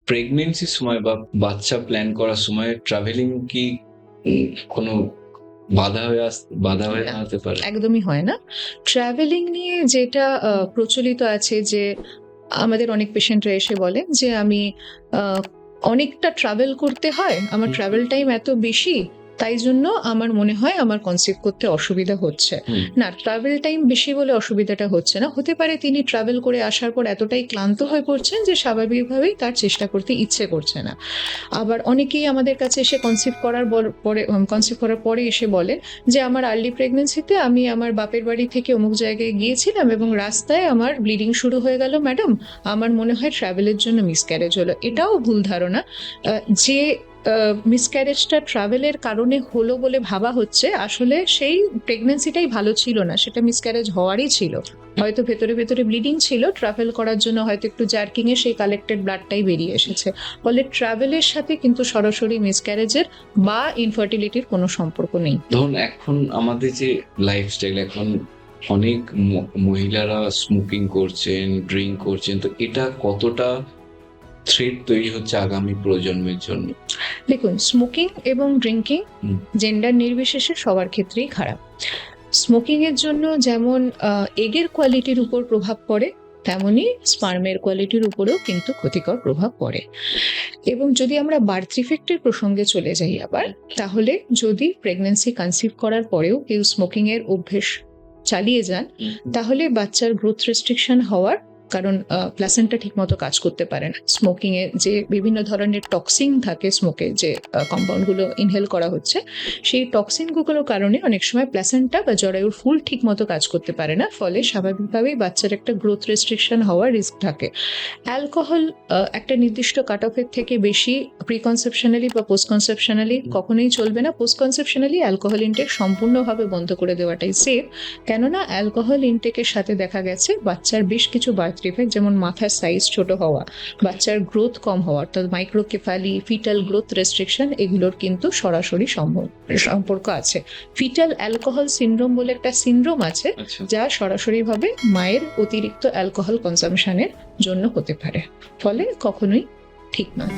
প্রেগনেন্সির সময় বা বাচ্চা প্ল্যান করার সময় ট্রাভেলিং কি কোনো বাধা হয়ে দাঁড়াতে পারে? একদমই হয় না। ট্রাভেলিং নিয়ে যেটা প্রচলিত আছে যে আমাদের অনেক পেশেন্টরা এসে বলেন যে আমি অনেকটা ট্রাভেল করতে হয়, আমার ট্রাভেল টাইম এত বেশি, তাই জন্য আমার মনে হয় আমার কনসিভ করতে অসুবিধা হচ্ছে। না, ট্রাভেল টাইম বেশি বলে অসুবিধাটা হচ্ছে না। হতে পারে তিনি ট্রাভেল করে আসার পর এতটাই ক্লান্ত হয়ে পড়ছেন যে স্বাভাবিকভাবেই তার চেষ্টা করতে ইচ্ছে করছে না। আবার অনেকেই আমাদের কাছে এসে কনসিভ করার পরে এসে বলেন যে আমার আর্লি প্রেগনেন্সিতে আমি আমার বাপের বাড়ি থেকে অমুক জায়গায় গিয়েছিলাম এবং রাস্তায় আমার ব্লিডিং শুরু হয়ে গেল ম্যাডাম, আমার মনে হয় ট্রাভেলের জন্য মিসক্যারেজ হলো। এটাও ভুল ধারণা। যে মিসক্যারেজটা ট্রাভেলের কারণে হলো বলে ভাবা হচ্ছে, আসলে সেই প্রেগনেন্সিটাই ভালো ছিল না, সেটা মিসক্যারেজ হওয়ারই ছিল। হয়তো ভেতরে ভেতরে ব্লিডিং ছিল, ট্রাভেল করার জন্য হয়তো একটু জার্কিং এ সেই কালেক্টেড ব্লাডটাই বেরিয়ে এসেছে। ফলে ট্রাভেলের সাথে কিন্তু সরাসরি মিসক্যারেজের বা ইনফার্টিলিটির কোনো সম্পর্ক নেই। ধরুন এখন আমাদের যে লাইফস্টাইল, এখন অনেক মহিলারা স্মোকিং করছেন, ড্রিঙ্ক করছেন, তো এটা কতটা থ্রেট তৈরি হচ্ছে আগামী প্রজন্মের জন্য? দেখুন, স্মোকিং এবং ড্রিঙ্কিং জেন্ডার নির্বিশেষে সবার ক্ষেত্রেই খারাপ। স্মোকিং এর জন্য যেমন এগের কোয়ালিটির উপর প্রভাব পড়ে, তেমনি স্পার্মের কোয়ালিটির উপরেও কিন্তু ক্ষতিকর প্রভাব পড়ে। এবং যদি আমরা বার্থ ইফেক্টের প্রসঙ্গে চলে যাই আবার, তাহলে যদি প্রেগন্যান্সি কনসিভ করার পরেও কেউ স্মোকিং এর অভ্যেস চালিয়ে যান, তাহলে বাচ্চার গ্রোথ রেস্ট্রিকশন হওয়ার, কারণ প্লাসেন্টা ঠিকমতো কাজ করতে পারে না। স্মোকিং এ যে বিভিন্ন ধরনের টক্সিন থাকে, স্মোকে যে কম্পাউন্ডগুলো ইনহেল করা হচ্ছে, সেই টক্সিনগুলোর কারণে অনেক সময় প্লাসেন্টা বা জরায়ুর ফুল ঠিকমতো কাজ করতে পারে না, ফলে স্বাভাবিকভাবেই বাচ্চার একটা গ্রোথ রেস্ট্রিকশন হওয়ার রিস্ক থাকে। অ্যালকোহল একটা নির্দিষ্ট কাট অফের থেকে বেশি প্রিকনসেপশনালি বা পোস্ট কনসেপশনালি কখনোই চলবে না। পোস্ট কনসেপশনালি অ্যালকোহল ইনটেক সম্পূর্ণভাবে বন্ধ করে দেওয়াটাই সেফ, কেননা অ্যালকোহল ইনটেকের সাথে দেখা গেছে বাচ্চার বেশ কিছু বার্থ ডিফেক্ট, যেমন মাথার সাইজ ছোট হওয়া, বাচ্চার গ্রোথ কম হওয়া, অর্থাৎ মাইক্রোকেফালি, ফিটাল গ্রোথ রেস্ট্রিকশন, এগুলোর কিন্তু সরাসরি সম্পর্ক আছে। ফিটাল অ্যালকোহল সিনড্রোম বলে একটা সিনড্রোম আছে, যা সরাসরিভাবে মায়ের অতিরিক্ত অ্যালকোহল কনজাম্পশনের জন্য হতে পারে, ফলে কখনোই ঠিক নয়।